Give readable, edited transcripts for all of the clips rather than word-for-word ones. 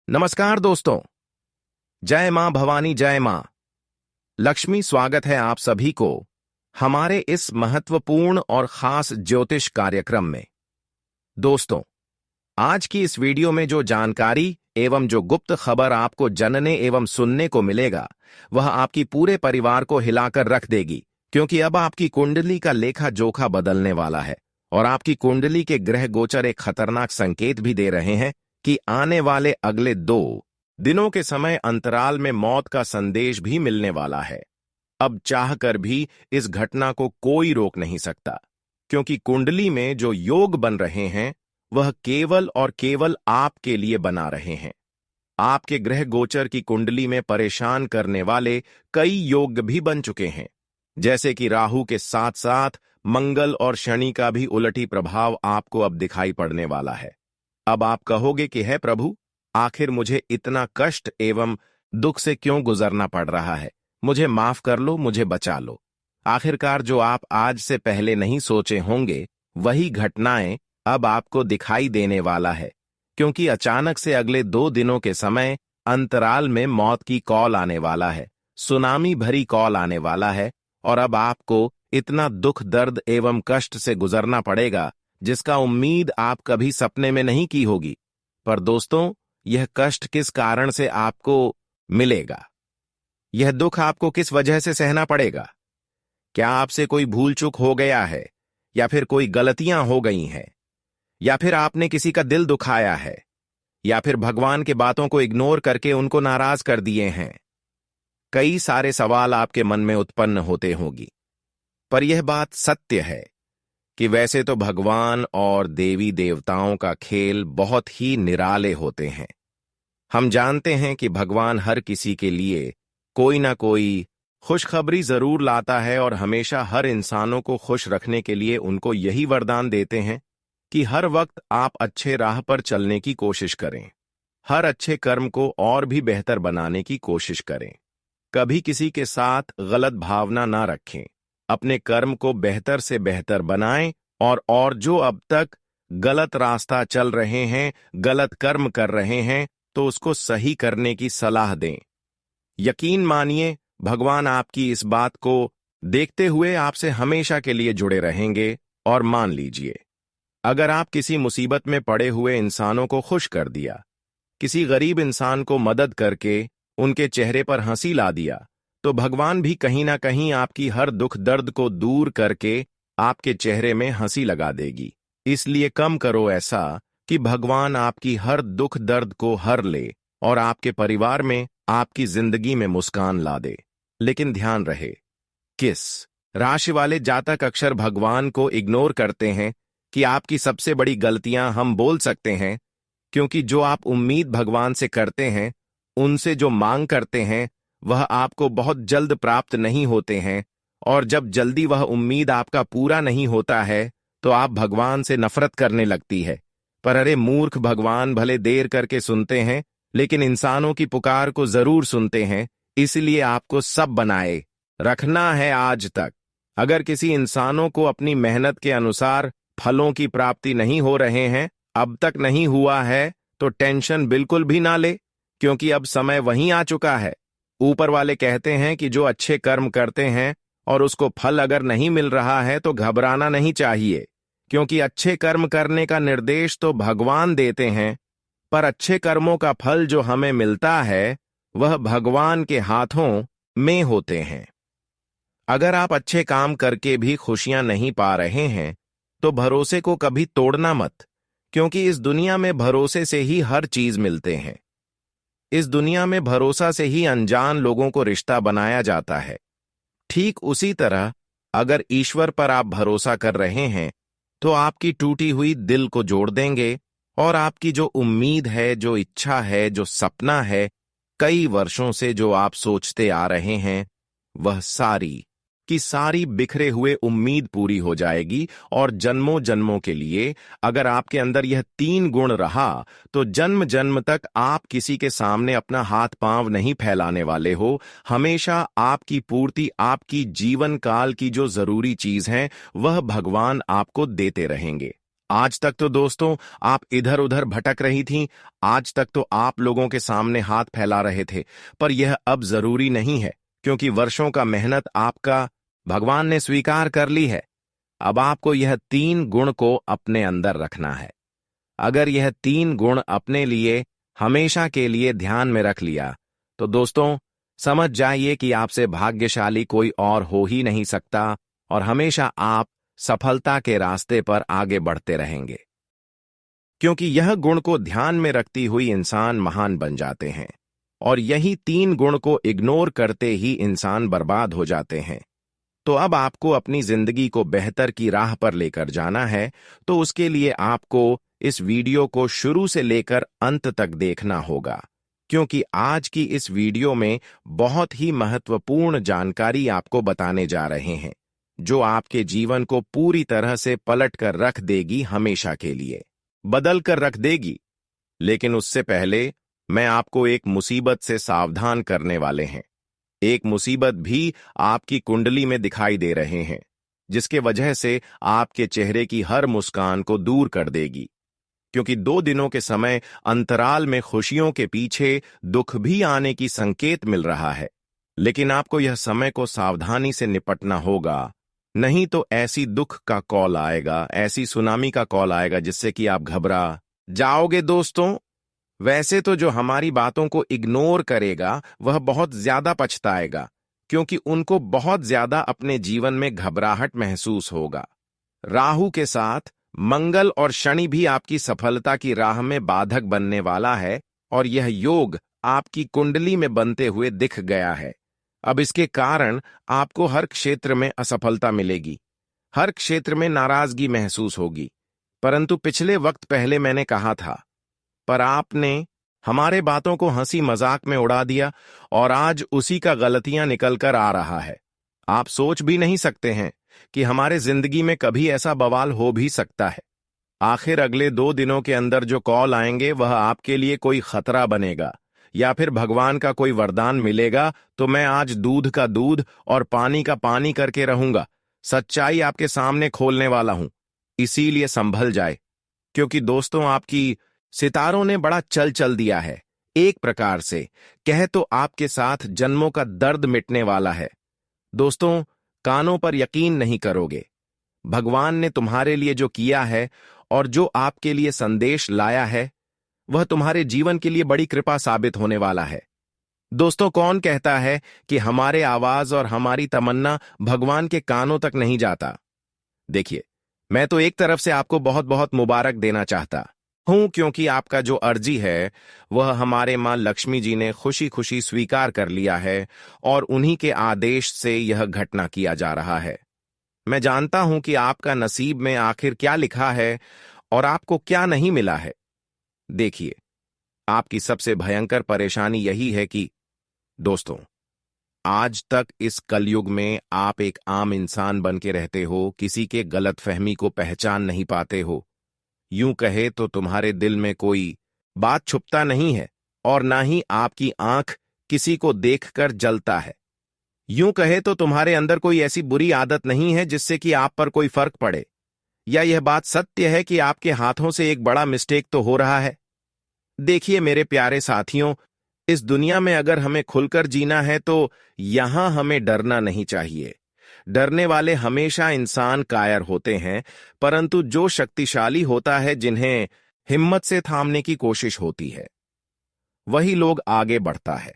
नमस्कार दोस्तों। जय मां भवानी, जय मां लक्ष्मी। स्वागत है आप सभी को हमारे इस महत्वपूर्ण और खास ज्योतिष कार्यक्रम में। दोस्तों, आज की इस वीडियो में जो जानकारी एवं जो गुप्त खबर आपको जानने एवं सुनने को मिलेगा, वह आपकी पूरे परिवार को हिलाकर रख देगी, क्योंकि अब आपकी कुंडली का लेखा जोखा बदलने वाला है और आपकी कुंडली के ग्रह गोचर एक खतरनाक संकेत भी दे रहे हैं कि आने वाले अगले 2 दिनों के समय अंतराल में मौत का संदेश भी मिलने वाला है। अब चाहकर भी इस घटना को कोई रोक नहीं सकता, क्योंकि कुंडली में जो योग बन रहे हैं वह केवल और केवल आपके लिए बना रहे हैं। आपके ग्रह गोचर की कुंडली में परेशान करने वाले कई योग भी बन चुके हैं, जैसे कि राहु के साथ साथ मंगल और शनि का भी उलटी प्रभाव आपको अब दिखाई पड़ने वाला है। अब आप कहोगे कि है प्रभु, आखिर मुझे इतना कष्ट एवं दुख से क्यों गुजरना पड़ रहा है? मुझे माफ कर लो, मुझे बचा लो। आखिरकार जो आप आज से पहले नहीं सोचे होंगे, वही घटनाएं अब आपको दिखाई देने वाला है, क्योंकि अचानक से अगले 2 दिनों के समय अंतराल में मौत की कॉल आने वाला है, सुनामी भरी कॉल आने वाला है, और अब आपको इतना दुख, दर्द एवं कष्ट से गुजरना पड़ेगा जिसका उम्मीद आप कभी सपने में नहीं की होगी। पर दोस्तों, यह कष्ट किस कारण से आपको मिलेगा? यह दुख आपको किस वजह से सहना पड़ेगा? क्या आपसे कोई भूल चूक हो गया है, या फिर कोई गलतियां हो गई हैं, या फिर आपने किसी का दिल दुखाया है, या फिर भगवान के बातों को इग्नोर करके उनको नाराज कर दिए हैं? कई सारे सवाल आपके मन में उत्पन्न होते होंगी। पर यह बात सत्य है कि वैसे तो भगवान और देवी देवताओं का खेल बहुत ही निराले होते हैं। हम जानते हैं कि भगवान हर किसी के लिए कोई ना कोई खुशखबरी जरूर लाता है और हमेशा हर इंसानों को खुश रखने के लिए उनको यही वरदान देते हैं कि हर वक्त आप अच्छे राह पर चलने की कोशिश करें, हर अच्छे कर्म को और भी बेहतर बनाने की कोशिश करें, कभी किसी के साथ गलत भावना ना रखें, अपने कर्म को बेहतर से बेहतर बनाएं, और जो अब तक गलत रास्ता चल रहे हैं, गलत कर्म कर रहे हैं, तो उसको सही करने की सलाह दें। यकीन मानिए, भगवान आपकी इस बात को देखते हुए आपसे हमेशा के लिए जुड़े रहेंगे। और मान लीजिए, अगर आप किसी मुसीबत में पड़े हुए इंसानों को खुश कर दिया, किसी गरीब इंसान को मदद करके उनके चेहरे पर हंसी ला दिया, तो भगवान भी कहीं ना कहीं आपकी हर दुख दर्द को दूर करके आपके चेहरे में हंसी लगा देगी। इसलिए कम करो ऐसा कि भगवान आपकी हर दुख दर्द को हर ले और आपके परिवार में, आपकी जिंदगी में मुस्कान ला दे। लेकिन ध्यान रहे, किस राशि वाले जातक अक्षर भगवान को इग्नोर करते हैं कि आपकी सबसे बड़ी गलतियां हम बोल सकते हैं, क्योंकि जो आप उम्मीद भगवान से करते हैं, उनसे जो मांग करते हैं, वह आपको बहुत जल्द प्राप्त नहीं होते हैं, और जब जल्दी वह उम्मीद आपका पूरा नहीं होता है तो आप भगवान से नफरत करने लगती है। पर अरे मूर्ख, भगवान भले देर करके सुनते हैं, लेकिन इंसानों की पुकार को जरूर सुनते हैं। इसलिए आपको सब बनाए रखना है आज तक। अगर किसी इंसानों को अपनी मेहनत के अनुसार फलों की प्राप्ति नहीं हो रहे हैं, अब तक नहीं हुआ है, तो टेंशन बिल्कुल भी ना ले, क्योंकि अब समय वहीं आ चुका है। ऊपर वाले कहते हैं कि जो अच्छे कर्म करते हैं और उसको फल अगर नहीं मिल रहा है तो घबराना नहीं चाहिए, क्योंकि अच्छे कर्म करने का निर्देश तो भगवान देते हैं, पर अच्छे कर्मों का फल जो हमें मिलता है वह भगवान के हाथों में होते हैं। अगर आप अच्छे काम करके भी खुशियां नहीं पा रहे हैं, तो भरोसे को कभी तोड़ना मत, क्योंकि इस दुनिया में भरोसे से ही हर चीज मिलते हैं। इस दुनिया में भरोसा से ही अनजान लोगों को रिश्ता बनाया जाता है। ठीक उसी तरह अगर ईश्वर पर आप भरोसा कर रहे हैं, तो आपकी टूटी हुई दिल को जोड़ देंगे, और आपकी जो उम्मीद है, जो इच्छा है, जो सपना है, कई वर्षों से जो आप सोचते आ रहे हैं, वह सारी की सारी बिखरे हुए उम्मीद पूरी हो जाएगी। और जन्मों जन्मों के लिए अगर आपके अंदर यह 3 गुण रहा, तो जन्म जन्म तक आप किसी के सामने अपना हाथ पांव नहीं फैलाने वाले हो। हमेशा आपकी पूर्ति, आपकी जीवन काल की जो जरूरी चीज है, वह भगवान आपको देते रहेंगे। आज तक तो दोस्तों आप इधर उधर भटक रही थीं, आज तक तो आप लोगों के सामने हाथ फैला रहे थे, पर यह अब जरूरी नहीं है, क्योंकि वर्षों का मेहनत आपका भगवान ने स्वीकार कर ली है। अब आपको यह 3 गुण को अपने अंदर रखना है। अगर यह 3 गुण अपने लिए हमेशा के लिए ध्यान में रख लिया, तो दोस्तों समझ जाइए कि आपसे भाग्यशाली कोई और हो ही नहीं सकता, और हमेशा आप सफलता के रास्ते पर आगे बढ़ते रहेंगे। क्योंकि यह गुण को ध्यान में रखती हुई इंसान महान बन जाते हैं, और यही 3 गुण को इग्नोर करते ही इंसान बर्बाद हो जाते हैं। तो अब आपको अपनी जिंदगी को बेहतर की राह पर लेकर जाना है, तो उसके लिए आपको इस वीडियो को शुरू से लेकर अंत तक देखना होगा, क्योंकि आज की इस वीडियो में बहुत ही महत्वपूर्ण जानकारी आपको बताने जा रहे हैं, जो आपके जीवन को पूरी तरह से पलट कर रख देगी, हमेशा के लिए बदल कर रख देगी। लेकिन उससे पहले मैं आपको एक मुसीबत से सावधान करने वाले हैं। एक मुसीबत भी आपकी कुंडली में दिखाई दे रहे हैं, जिसके वजह से आपके चेहरे की हर मुस्कान को दूर कर देगी, क्योंकि 2 दिनों के समय अंतराल में खुशियों के पीछे दुख भी आने की संकेत मिल रहा है। लेकिन आपको यह समय को सावधानी से निपटना होगा, नहीं तो ऐसी दुख का कॉल आएगा, ऐसी सुनामी का कॉल आएगा, जिससे कि आप घबरा जाओगे। दोस्तों वैसे तो जो हमारी बातों को इग्नोर करेगा वह बहुत ज्यादा पछताएगा, क्योंकि उनको बहुत ज्यादा अपने जीवन में घबराहट महसूस होगा। राहु के साथ मंगल और शनि भी आपकी सफलता की राह में बाधक बनने वाला है, और यह योग आपकी कुंडली में बनते हुए दिख गया है। अब इसके कारण आपको हर क्षेत्र में असफलता मिलेगी, हर क्षेत्र में नाराजगी महसूस होगी। परंतु पिछले वक्त पहले मैंने कहा था, पर आपने हमारे बातों को हंसी मजाक में उड़ा दिया, और आज उसी का गलतियां निकल कर आ रहा है। आप सोच भी नहीं सकते हैं कि हमारे जिंदगी में कभी ऐसा बवाल हो भी सकता है। आखिर अगले 2 दिनों के अंदर जो कॉल आएंगे वह आपके लिए कोई खतरा बनेगा, या फिर भगवान का कोई वरदान मिलेगा, तो मैं आज दूध का दूध और पानी का पानी करके रहूंगा। सच्चाई आपके सामने खोलने वाला हूं, इसीलिए संभल जाए, क्योंकि दोस्तों आपकी सितारों ने बड़ा चल दिया है। एक प्रकार से कह तो आपके साथ जन्मों का दर्द मिटने वाला है। दोस्तों कानों पर यकीन नहीं करोगे, भगवान ने तुम्हारे लिए जो किया है और जो आपके लिए संदेश लाया है, वह तुम्हारे जीवन के लिए बड़ी कृपा साबित होने वाला है। दोस्तों कौन कहता है कि हमारे आवाज और हमारी तमन्ना भगवान के कानों तक नहीं जाता? देखिए, मैं तो एक तरफ से आपको बहुत बहुत मुबारक देना चाहता हूं, क्योंकि आपका जो अर्जी है वह हमारे मां लक्ष्मी जी ने खुशी खुशी स्वीकार कर लिया है, और उन्हीं के आदेश से यह घटना किया जा रहा है। मैं जानता हूं कि आपका नसीब में आखिर क्या लिखा है और आपको क्या नहीं मिला है। देखिए, आपकी सबसे भयंकर परेशानी यही है कि दोस्तों आज तक इस कलयुग में आप एक आम इंसान बन के रहते हो, किसी के गलतफहमी को पहचान नहीं पाते हो। यूं कहे तो तुम्हारे दिल में कोई बात छुपता नहीं है, और ना ही आपकी आंख किसी को देखकर जलता है। यूं कहे तो तुम्हारे अंदर कोई ऐसी बुरी आदत नहीं है जिससे कि आप पर कोई फर्क पड़े। या यह बात सत्य है कि आपके हाथों से एक बड़ा मिस्टेक तो हो रहा है। देखिए मेरे प्यारे साथियों, इस दुनिया में अगर हमें खुलकर जीना है तो यहां हमें डरना नहीं चाहिए। डरने वाले हमेशा इंसान कायर होते हैं, परंतु जो शक्तिशाली होता है, जिन्हें हिम्मत से थामने की कोशिश होती है, वही लोग आगे बढ़ता है।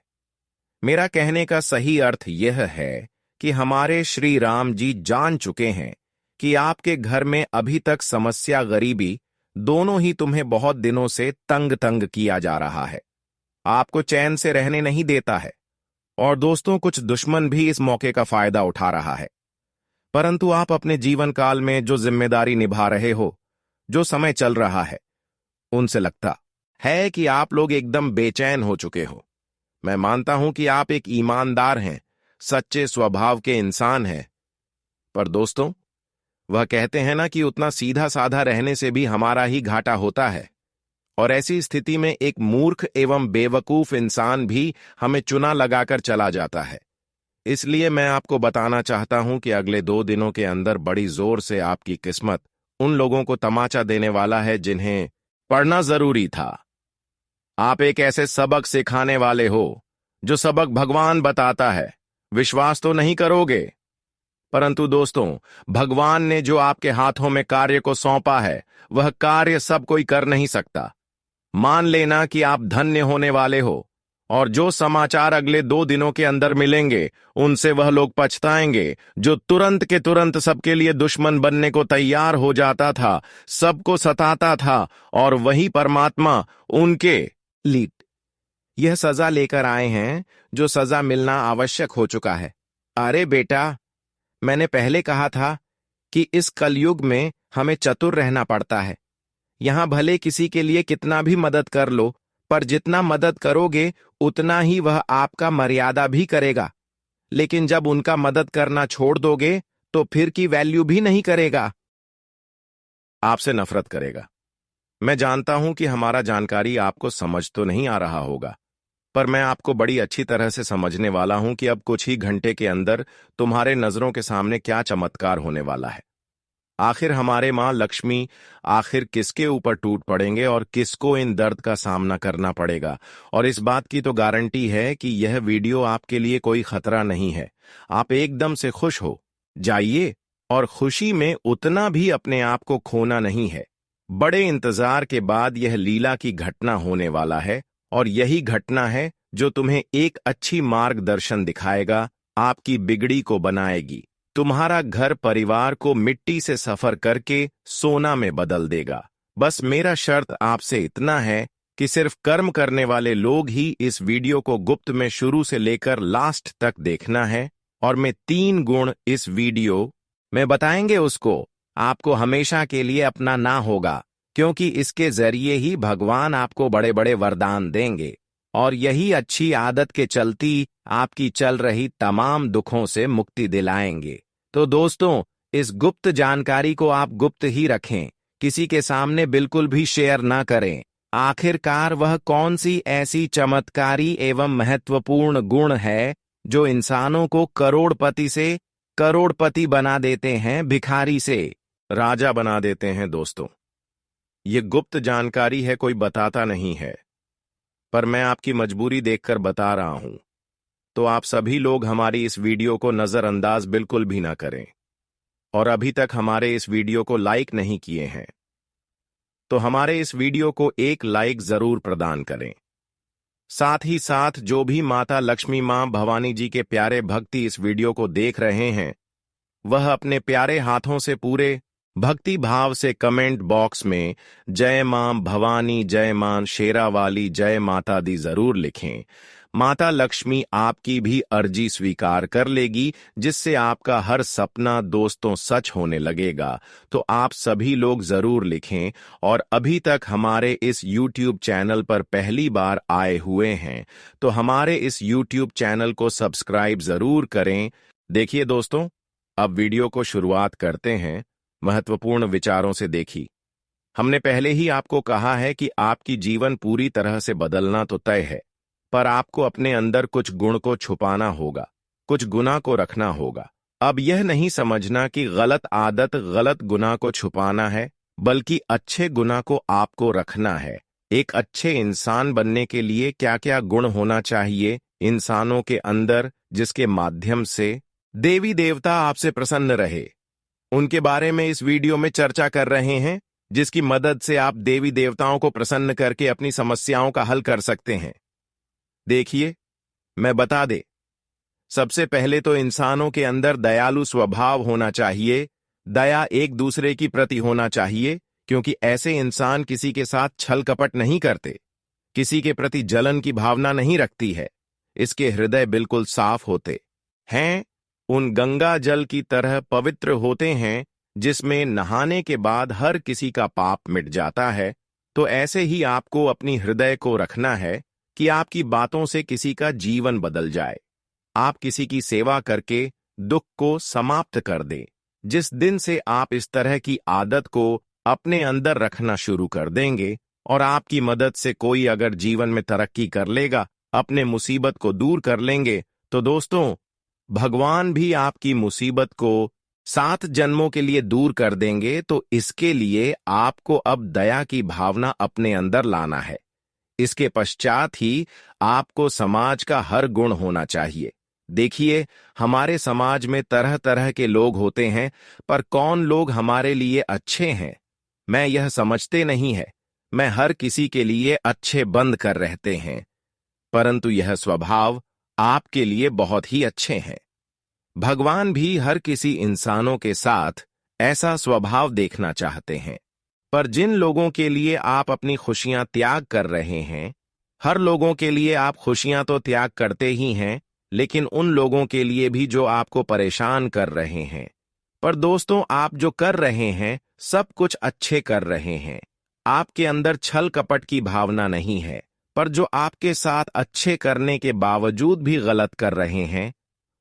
मेरा कहने का सही अर्थ यह है कि हमारे श्री राम जी जान चुके हैं कि आपके घर में अभी तक समस्या, गरीबी दोनों ही तुम्हें बहुत दिनों से तंग किया जा रहा है, आपको चैन से रहने नहीं देता है। और दोस्तों कुछ दुश्मन भी इस मौके का फायदा उठा रहा है। परंतु आप अपने जीवन काल में जो जिम्मेदारी निभा रहे हो, जो समय चल रहा है, उनसे लगता है कि आप लोग एकदम बेचैन हो चुके हो। मैं मानता हूं कि आप एक ईमानदार हैं, सच्चे स्वभाव के इंसान हैं, पर दोस्तों वह कहते हैं ना कि उतना सीधा साधा रहने से भी हमारा ही घाटा होता है, और ऐसी स्थिति में एक मूर्ख एवं बेवकूफ इंसान भी हमें चुना लगाकर चला जाता है। इसलिए मैं आपको बताना चाहता हूं कि अगले 2 दिनों के अंदर बड़ी जोर से आपकी किस्मत उन लोगों को तमाचा देने वाला है जिन्हें पढ़ना जरूरी था। आप एक ऐसे सबक सिखाने वाले हो जो सबक भगवान बताता है। विश्वास तो नहीं करोगे, परंतु दोस्तों, भगवान ने जो आपके हाथों में कार्य को सौंपा है, वह कार्य सब कोई कर नहीं सकता। मान लेना कि आप धन्य होने वाले हो, और जो समाचार अगले 2 दिनों के अंदर मिलेंगे, उनसे वह लोग पछताएंगे जो तुरंत के तुरंत सबके लिए दुश्मन बनने को तैयार हो जाता था, सबको सताता था, और वही परमात्मा उनके लिए यह सजा लेकर आए हैं जो सजा मिलना आवश्यक हो चुका है। अरे बेटा, मैंने पहले कहा था कि इस कलयुग में हमें चतुर रहना पड़ता है। यहां भले किसी के लिए कितना भी मदद कर लो, पर जितना मदद करोगे उतना ही वह आपका मर्यादा भी करेगा। लेकिन जब उनका मदद करना छोड़ दोगे तो फिर की वैल्यू भी नहीं करेगा, आपसे नफरत करेगा। मैं जानता हूं कि हमारा जानकारी आपको समझ तो नहीं आ रहा होगा, पर मैं आपको बड़ी अच्छी तरह से समझने वाला हूं कि अब कुछ ही घंटे के अंदर तुम्हारे नजरों के सामने क्या चमत्कार होने वाला है। आखिर हमारे मां लक्ष्मी आखिर किसके ऊपर टूट पड़ेंगे और किसको इन दर्द का सामना करना पड़ेगा। और इस बात की तो गारंटी है कि यह वीडियो आपके लिए कोई खतरा नहीं है। आप एकदम से खुश हो जाइए, और खुशी में उतना भी अपने आप को खोना नहीं है। बड़े इंतजार के बाद यह लीला की घटना होने वाला है, और यही घटना है जो तुम्हें एक अच्छी मार्गदर्शन दिखाएगा, आपकी बिगड़ी को बनाएगी, तुम्हारा घर परिवार को मिट्टी से सफर करके सोना में बदल देगा। बस मेरा शर्त आपसे इतना है कि सिर्फ कर्म करने वाले लोग ही इस वीडियो को गुप्त में शुरू से लेकर लास्ट तक देखना है, और मैं 3 गुण इस वीडियो में बताएंगे उसको आपको हमेशा के लिए अपनाना होगा, क्योंकि इसके जरिए ही भगवान आपको बड़े बड़े वरदान देंगे, और यही अच्छी आदत के चलती आपकी चल रही तमाम दुखों से मुक्ति दिलाएंगे। तो दोस्तों, इस गुप्त जानकारी को आप गुप्त ही रखें, किसी के सामने बिल्कुल भी शेयर ना करें। आखिरकार वह कौन सी ऐसी चमत्कारी एवं महत्वपूर्ण गुण है जो इंसानों को करोड़पति से करोड़पति बना देते हैं, भिखारी से राजा बना देते हैं। दोस्तों, ये गुप्त जानकारी है, कोई बताता नहीं है, पर मैं आपकी मजबूरी देखकर बता रहा हूं। तो आप सभी लोग हमारी इस वीडियो को नजरअंदाज बिल्कुल भी ना करें, और अभी तक हमारे इस वीडियो को लाइक नहीं किए हैं तो हमारे इस वीडियो को एक लाइक जरूर प्रदान करें। साथ ही साथ जो भी माता लक्ष्मी मां भवानी जी के प्यारे भक्ति इस वीडियो को देख रहे हैं, वह अपने प्यारे हाथों से पूरे भक्ति भाव से कमेंट बॉक्स में जय मां भवानी, जय मां शेरावाली, जय माता दी जरूर लिखें। माता लक्ष्मी आपकी भी अर्जी स्वीकार कर लेगी, जिससे आपका हर सपना दोस्तों सच होने लगेगा। तो आप सभी लोग जरूर लिखें, और अभी तक हमारे इस YouTube चैनल पर पहली बार आए हुए हैं तो हमारे इस YouTube चैनल को सब्सक्राइब जरूर करें। देखिए दोस्तों, अब वीडियो को शुरुआत करते हैं। महत्वपूर्ण विचारों से देखी। हमने पहले ही आपको कहा है कि आपकी जीवन पूरी तरह से बदलना तो तय है, पर आपको अपने अंदर कुछ गुण को छुपाना होगा, कुछ गुनाह को रखना होगा। अब यह नहीं समझना कि गलत आदत, गलत गुनाह को छुपाना है, बल्कि अच्छे गुनाह को आपको रखना है। एक अच्छे इंसान बनने के लिए क्या क्या गुण होना चाहिए इंसानों के अंदर, जिसके माध्यम से देवी देवता आपसे प्रसन्न रहे, उनके बारे में इस वीडियो में चर्चा कर रहे हैं, जिसकी मदद से आप देवी देवताओं को प्रसन्न करके अपनी समस्याओं का हल कर सकते हैं। देखिए, मैं बता दे, सबसे पहले तो इंसानों के अंदर दयालु स्वभाव होना चाहिए। दया एक दूसरे की प्रति होना चाहिए, क्योंकि ऐसे इंसान किसी के साथ छल कपट नहीं करते, किसी के प्रति जलन की भावना नहीं रखती है। इसके हृदय बिल्कुल साफ होते हैं, उन गंगा जल की तरह पवित्र होते हैं जिसमें नहाने के बाद हर किसी का पाप मिट जाता है। तो ऐसे ही आपको अपनी हृदय को रखना है कि आपकी बातों से किसी का जीवन बदल जाए, आप किसी की सेवा करके दुख को समाप्त कर दें। जिस दिन से आप इस तरह की आदत को अपने अंदर रखना शुरू कर देंगे, और आपकी मदद से कोई अगर जीवन में तरक्की कर लेगा, अपने मुसीबत को दूर कर लेंगे, तो दोस्तों, भगवान भी आपकी मुसीबत को 7 जन्मों के लिए दूर कर देंगे, तो इसके लिए आपको अब दया की भावना अपने अंदर लाना है। इसके पश्चात ही आपको समाज का हर गुण होना चाहिए। देखिए, हमारे समाज में तरह तरह के लोग होते हैं, पर कौन लोग हमारे लिए अच्छे हैं, मैं यह समझते नहीं है। मैं हर किसी के लिए अच्छे बंद कर रहते हैं, परंतु यह स्वभाव आपके लिए बहुत ही अच्छे हैं। भगवान भी हर किसी इंसानों के साथ ऐसा स्वभाव देखना चाहते हैं। पर जिन लोगों के लिए आप अपनी खुशियां त्याग कर रहे हैं, हर लोगों के लिए आप खुशियां तो त्याग करते ही हैं, लेकिन उन लोगों के लिए भी जो आपको परेशान कर रहे हैं। पर दोस्तों, आप जो कर रहे हैं सब कुछ अच्छे कर रहे हैं। आपके अंदर छल कपट की भावना नहीं है। पर जो आपके साथ अच्छे करने के बावजूद भी गलत कर रहे हैं,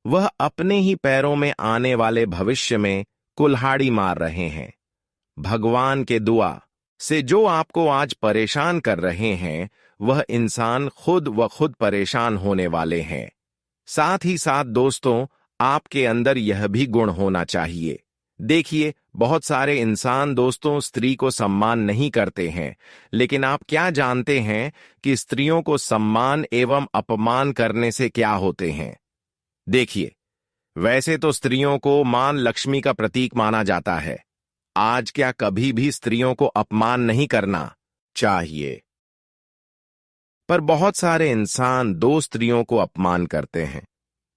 वह अपने ही पैरों में आने वाले भविष्य में कुल्हाड़ी मार रहे हैं। भगवान के दुआ से जो आपको आज परेशान कर रहे हैं, वह इंसान खुद व खुद परेशान होने वाले हैं। साथ ही साथ दोस्तों, आपके अंदर यह भी गुण होना चाहिए। देखिए, बहुत सारे इंसान दोस्तों स्त्री को सम्मान नहीं करते हैं, लेकिन आप क्या जानते हैं कि स्त्रियों को सम्मान एवं अपमान करने से क्या होते हैं? देखिए, वैसे तो स्त्रियों को मां लक्ष्मी का प्रतीक माना जाता है। आज क्या कभी भी स्त्रियों को अपमान नहीं करना चाहिए। पर बहुत सारे इंसान दो स्त्रियों को अपमान करते हैं।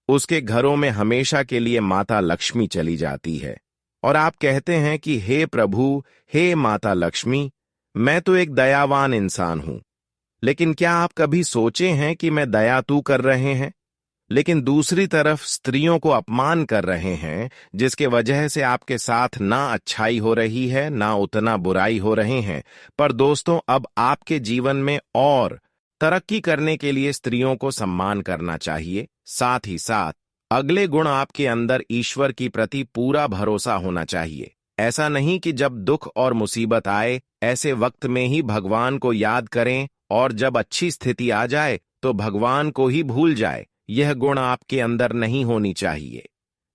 उसके घरों में हमेशा के लिए माता लक्ष्मी चली जाती है, और आप कहते हैं कि हे प्रभु, हे माता लक्ष्मी, मैं तो एक दयावान इंसान हूं। लेकिन क्या आप कभी सोचे हैं कि मैं दया तू कर रहे हैं, लेकिन दूसरी तरफ स्त्रियों को अपमान कर रहे हैं, जिसके वजह से आपके साथ ना अच्छाई हो रही है, ना उतना बुराई हो रहे हैं। पर दोस्तों, अब आपके जीवन में और तरक्की करने के लिए स्त्रियों को सम्मान करना चाहिए। साथ ही साथ अगले गुण आपके अंदर ईश्वर की प्रति पूरा भरोसा होना चाहिए। ऐसा नहीं कि जब दुख और मुसीबत आए, ऐसे वक्त में ही भगवान को याद करें, और जब अच्छी स्थिति आ जाए तो भगवान को ही भूल जाए। यह गुण आपके अंदर नहीं होनी चाहिए,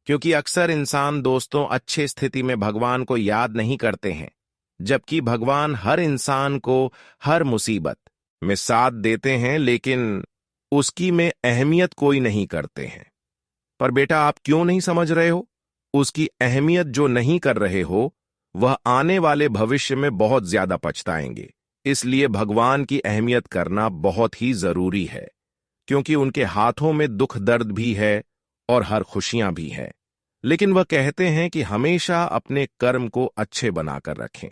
क्योंकि अक्सर इंसान दोस्तों अच्छे स्थिति में भगवान को याद नहीं करते हैं, जबकि भगवान हर इंसान को हर मुसीबत में साथ देते हैं, लेकिन उसकी में अहमियत कोई नहीं करते हैं। पर बेटा, आप क्यों नहीं समझ रहे हो? उसकी अहमियत जो नहीं कर रहे हो, वह आने वाले भविष्य में बहुत ज्यादा पछताएंगे। इसलिए भगवान की अहमियत करना बहुत ही जरूरी है, क्योंकि उनके हाथों में दुख दर्द भी है और हर खुशियां भी हैं। लेकिन वह कहते हैं कि हमेशा अपने कर्म को अच्छे बनाकर रखें।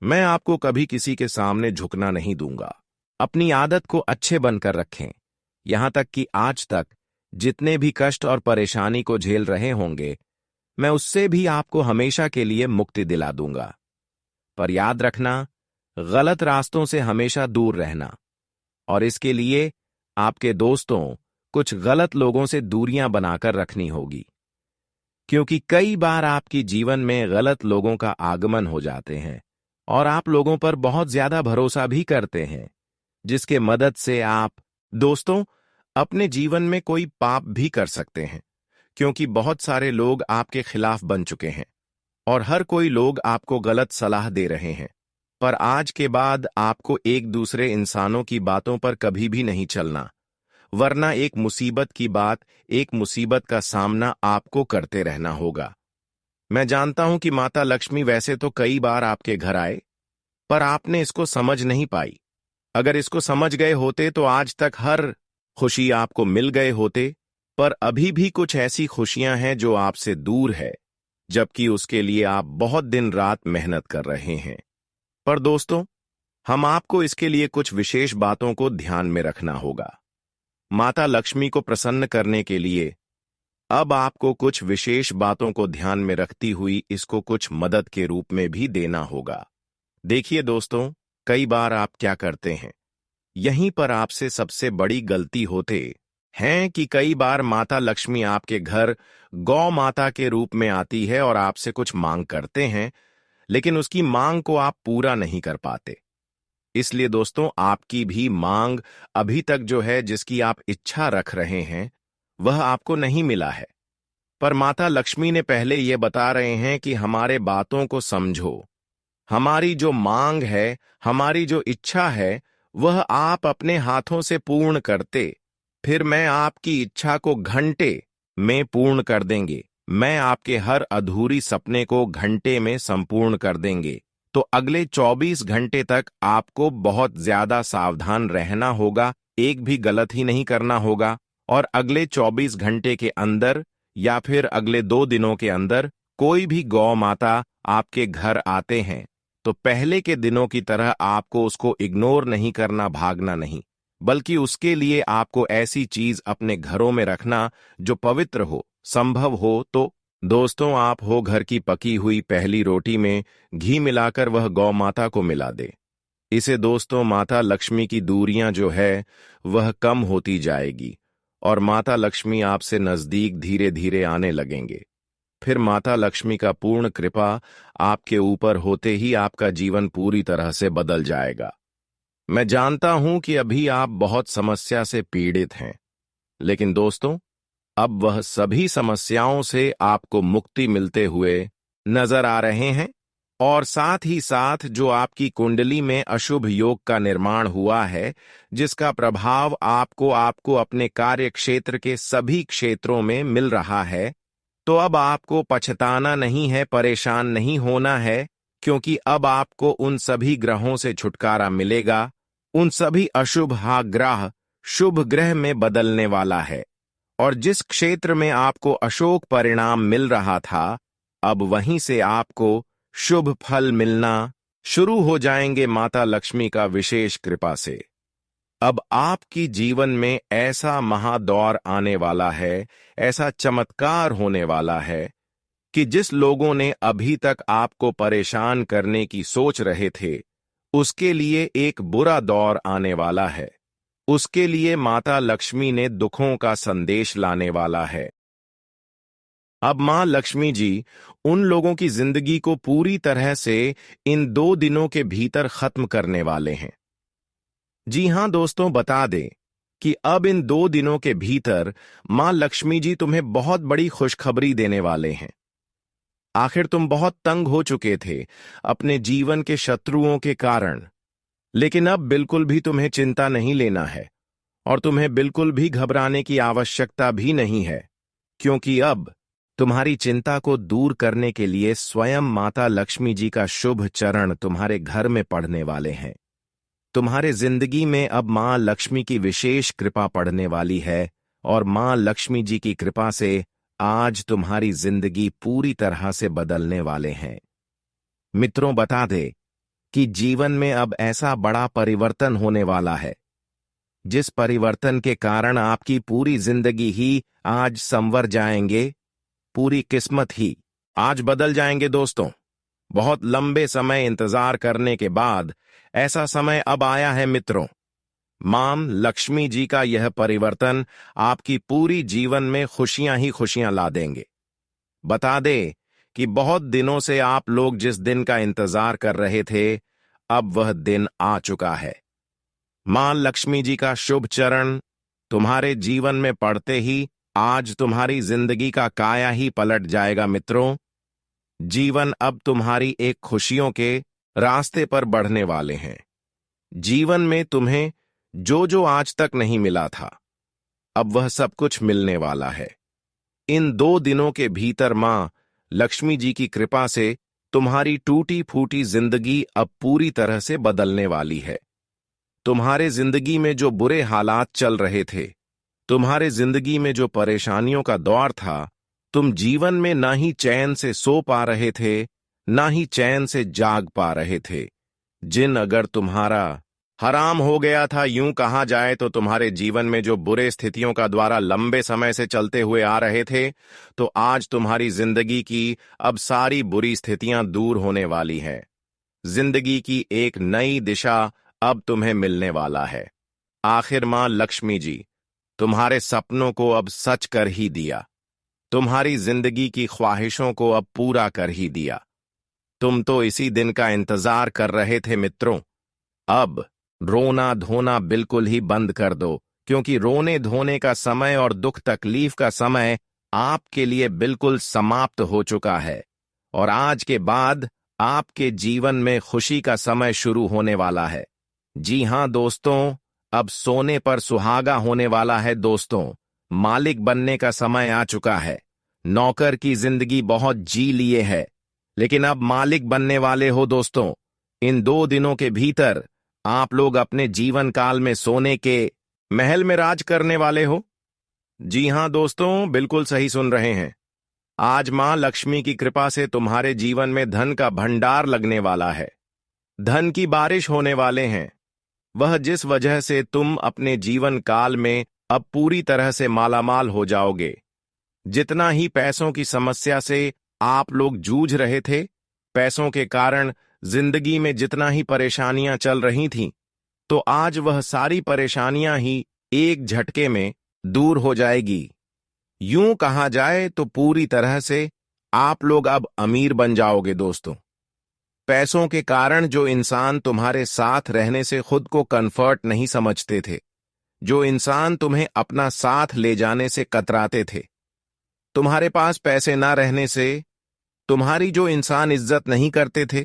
मैं आपको कभी किसी के सामने झुकना नहीं दूंगा। अपनी आदत को अच्छे बनकर रखें। यहां तक कि आज तक जितने भी कष्ट और परेशानी को झेल रहे होंगे, मैं उससे भी आपको हमेशा के लिए मुक्ति दिला दूंगा। पर याद रखना, गलत रास्तों से हमेशा दूर रहना, और इसके लिए आपके दोस्तों कुछ गलत लोगों से दूरियां बनाकर रखनी होगी, क्योंकि कई बार आपकी जीवन में गलत लोगों का आगमन हो जाते हैं और आप लोगों पर बहुत ज्यादा भरोसा भी करते हैं, जिसके मदद से आप दोस्तों अपने जीवन में कोई पाप भी कर सकते हैं, क्योंकि बहुत सारे लोग आपके खिलाफ बन चुके हैं और हर कोई लोग आपको गलत सलाह दे रहे हैं। पर आज के बाद आपको एक दूसरे इंसानों की बातों पर कभी भी नहीं चलना, वरना एक मुसीबत का सामना आपको करते रहना होगा। मैं जानता हूं कि माता लक्ष्मी वैसे तो कई बार आपके घर आए, पर आपने इसको समझ नहीं पाई। अगर इसको समझ गए होते तो आज तक हर खुशी आपको मिल गए होते, पर अभी भी कुछ ऐसी खुशियां हैं जो आपसे दूर है, जबकि उसके लिए आप बहुत दिन रात मेहनत कर रहे हैं। पर दोस्तों, हम आपको इसके लिए कुछ विशेष बातों को ध्यान में रखना होगा। माता लक्ष्मी को प्रसन्न करने के लिए अब आपको कुछ विशेष बातों को ध्यान में रखती हुई इसको कुछ मदद के रूप में भी देना होगा। देखिए दोस्तों, कई बार आप क्या करते हैं, यहीं पर आपसे सबसे बड़ी गलती होते हैं कि कई बार माता लक्ष्मी आपके घर गौ माता के रूप में आती है और आपसे कुछ मांग करते हैं, लेकिन उसकी मांग को आप पूरा नहीं कर पाते। इसलिए दोस्तों, आपकी भी मांग अभी तक जो है, जिसकी आप इच्छा रख रहे हैं, वह आपको नहीं मिला है। पर माता लक्ष्मी ने पहले ये बता रहे हैं कि हमारे बातों को समझो। हमारी जो मांग है, हमारी जो इच्छा है, वह आप अपने हाथों से पूर्ण करते, फिर मैं आपकी इच्छा को घंटे में पूर्ण कर देंगे। मैं आपके हर अधूरी सपने को घंटे में संपूर्ण कर देंगे। तो अगले 24 घंटे तक आपको बहुत ज्यादा सावधान रहना होगा, एक भी गलत ही नहीं करना होगा। और अगले 24 घंटे के अंदर या फिर अगले 2 दिनों के अंदर कोई भी गौ माता आपके घर आते हैं तो पहले के दिनों की तरह आपको उसको इग्नोर नहीं करना, भागना नहीं, बल्कि उसके लिए आपको ऐसी चीज अपने घरों में रखना जो पवित्र हो, संभव हो तो दोस्तों आप हो घर की पकी हुई पहली रोटी में घी मिलाकर वह गौ माता को मिला दे। इसे दोस्तों माता लक्ष्मी की दूरियां जो है वह कम होती जाएगी और माता लक्ष्मी आपसे नजदीक धीरे धीरे आने लगेंगे। फिर माता लक्ष्मी का पूर्ण कृपा आपके ऊपर होते ही आपका जीवन पूरी तरह से बदल जाएगा। मैं जानता हूं कि अभी आप बहुत समस्या से पीड़ित हैं, लेकिन दोस्तों अब वह सभी समस्याओं से आपको मुक्ति मिलते हुए नजर आ रहे हैं। और साथ ही साथ जो आपकी कुंडली में अशुभ योग का निर्माण हुआ है, जिसका प्रभाव आपको अपने कार्य क्षेत्र के सभी क्षेत्रों में मिल रहा है, तो अब आपको पछताना नहीं है, परेशान नहीं होना है, क्योंकि अब आपको उन सभी ग्रहों से छुटकारा मिलेगा। उन सभी अशुभ ग्रह शुभ ग्रह में बदलने वाला है और जिस क्षेत्र में आपको अशोक परिणाम मिल रहा था, अब वहीं से आपको शुभ फल मिलना शुरू हो जाएंगे माता लक्ष्मी का विशेष कृपा से। अब आपकी जीवन में ऐसा महादौर आने वाला है, ऐसा चमत्कार होने वाला है कि जिस लोगों ने अभी तक आपको परेशान करने की सोच रहे थे, उसके लिए एक बुरा दौर आने वाला है। उसके लिए माता लक्ष्मी ने दुखों का संदेश लाने वाला है। अब मां लक्ष्मी जी उन लोगों की जिंदगी को पूरी तरह से इन 2 दिनों के भीतर खत्म करने वाले हैं। जी हां दोस्तों, बता दें कि अब इन 2 दिनों के भीतर मां लक्ष्मी जी तुम्हें बहुत बड़ी खुशखबरी देने वाले हैं। आखिर तुम बहुत तंग हो चुके थे अपने जीवन के शत्रुओं के कारण, लेकिन अब बिल्कुल भी तुम्हें चिंता नहीं लेना है और तुम्हें बिल्कुल भी घबराने की आवश्यकता भी नहीं है, क्योंकि अब तुम्हारी चिंता को दूर करने के लिए स्वयं माता लक्ष्मी जी का शुभ चरण तुम्हारे घर में पड़ने वाले हैं। तुम्हारे जिंदगी में अब मां लक्ष्मी की विशेष कृपा पड़ने वाली है और मां लक्ष्मी जी की कृपा से आज तुम्हारी जिंदगी पूरी तरह से बदलने वाले हैं। मित्रों, बता दे कि जीवन में अब ऐसा बड़ा परिवर्तन होने वाला है, जिस परिवर्तन के कारण आपकी पूरी जिंदगी ही आज संवर जाएंगे, पूरी किस्मत ही आज बदल जाएंगे। दोस्तों, बहुत लंबे समय इंतजार करने के बाद ऐसा समय अब आया है मित्रों। मां लक्ष्मी जी का यह परिवर्तन आपकी पूरी जीवन में खुशियां ही खुशियां ला देंगे। बता दे कि बहुत दिनों से आप लोग जिस दिन का इंतजार कर रहे थे, अब वह दिन आ चुका है। मां लक्ष्मी जी का शुभ चरण तुम्हारे जीवन में पड़ते ही आज तुम्हारी जिंदगी का काया ही पलट जाएगा मित्रों। जीवन अब तुम्हारी एक खुशियों के रास्ते पर बढ़ने वाले हैं। जीवन में तुम्हें जो जो आज तक नहीं मिला था, अब वह सब कुछ मिलने वाला है। इन 2 दिनों के भीतर मां लक्ष्मी जी की कृपा से तुम्हारी टूटी फूटी जिंदगी अब पूरी तरह से बदलने वाली है। तुम्हारे जिंदगी में जो बुरे हालात चल रहे थे, तुम्हारे जिंदगी में जो परेशानियों का दौर था, तुम जीवन में ना ही चैन से सो पा रहे थे, ना ही चैन से जाग पा रहे थे, जिन अगर तुम्हारा हराम हो गया था, यूं कहा जाए तो तुम्हारे जीवन में जो बुरे स्थितियों का द्वारा लंबे समय से चलते हुए आ रहे थे, तो आज तुम्हारी जिंदगी की अब सारी बुरी स्थितियां दूर होने वाली हैं। जिंदगी की एक नई दिशा अब तुम्हें मिलने वाला है। आखिर मां लक्ष्मी जी तुम्हारे सपनों को अब सच कर ही दिया, तुम्हारी जिंदगी की ख्वाहिशों को अब पूरा कर ही दिया। तुम तो इसी दिन का इंतजार कर रहे थे मित्रों। अब रोना धोना बिल्कुल ही बंद कर दो, क्योंकि रोने धोने का समय और दुख तकलीफ का समय आपके लिए बिल्कुल समाप्त हो चुका है और आज के बाद आपके जीवन में खुशी का समय शुरू होने वाला है। जी हां दोस्तों, अब सोने पर सुहागा होने वाला है दोस्तों। मालिक बनने का समय आ चुका है। नौकर की जिंदगी बहुत जी लिए है, लेकिन अब मालिक बनने वाले हो दोस्तों। इन 2 दिनों के भीतर आप लोग अपने जीवन काल में सोने के महल में राज करने वाले हो। जी हां दोस्तों, बिल्कुल सही सुन रहे हैं। आज मां लक्ष्मी की कृपा से तुम्हारे जीवन में धन का भंडार लगने वाला है। धन की बारिश होने वाले हैं, वह जिस वजह से तुम अपने जीवन काल में अब पूरी तरह से मालामाल हो जाओगे। जितना ही पैसों की समस्या से आप लोग जूझ रहे थे, पैसों के कारण जिंदगी में जितना ही परेशानियां चल रही थीं, तो आज वह सारी परेशानियां ही एक झटके में दूर हो जाएगी। यूं कहा जाए तो पूरी तरह से आप लोग अब अमीर बन जाओगे दोस्तों। पैसों के कारण जो इंसान तुम्हारे साथ रहने से खुद को कंफर्ट नहीं समझते थे, जो इंसान तुम्हें अपना साथ ले जाने से कतराते थे, तुम्हारे पास पैसे ना रहने से तुम्हारी जो इंसान इज्जत नहीं करते थे,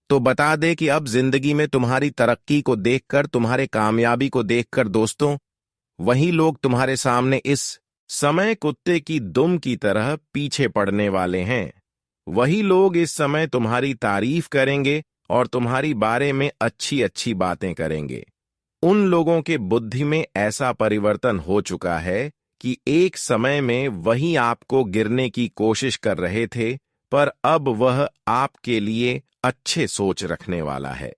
तो बता दे कि अब जिंदगी में तुम्हारी तरक्की को देखकर, तुम्हारे कामयाबी को देखकर दोस्तों, वही लोग तुम्हारे सामने इस समय कुत्ते की दुम की तरह पीछे पड़ने वाले हैं। वही लोग इस समय तुम्हारी तारीफ करेंगे और तुम्हारी बारे में अच्छी अच्छी बातें करेंगे। उन लोगों के बुद्धि में ऐसा परिवर्तन हो चुका है कि एक समय में वही आपको गिरने की कोशिश कर रहे थे, पर अब वह आपके लिए अच्छे सोच रखने वाला है।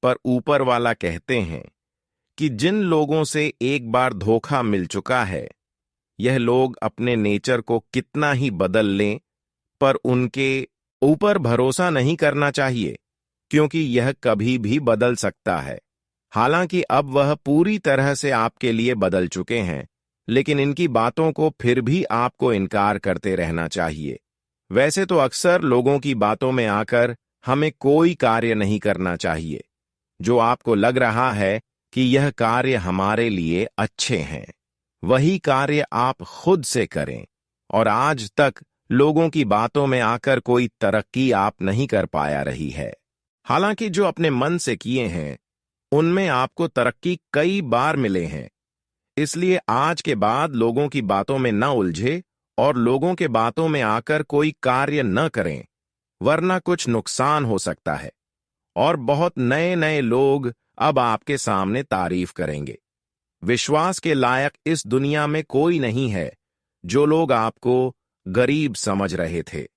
पर ऊपर वाला कहते हैं कि जिन लोगों से एक बार धोखा मिल चुका है, यह लोग अपने नेचर को कितना ही बदल लें, पर उनके ऊपर भरोसा नहीं करना चाहिए, क्योंकि यह कभी भी बदल सकता है। हालांकि अब वह पूरी तरह से आपके लिए बदल चुके हैं, लेकिन इनकी बातों को फिर भी आपको इनकार करते रहना चाहिए। वैसे तो अक्सर लोगों की बातों में आकर हमें कोई कार्य नहीं करना चाहिए। जो आपको लग रहा है कि यह कार्य हमारे लिए अच्छे हैं, वही कार्य आप खुद से करें। और आज तक लोगों की बातों में आकर कोई तरक्की आप नहीं कर पाया रही है। हालांकि जो अपने मन से किए हैं, उनमें आपको तरक्की कई बार मिले हैं। इसलिए आज के बाद लोगों की बातों में न उलझे और लोगों के बातों में आकर कोई कार्य न करें, वरना कुछ नुकसान हो सकता है और बहुत नए नए लोग अब आपके सामने तारीफ करेंगे। विश्वास के लायक इस दुनिया में कोई नहीं है। जो लोग आपको गरीब समझ रहे थे,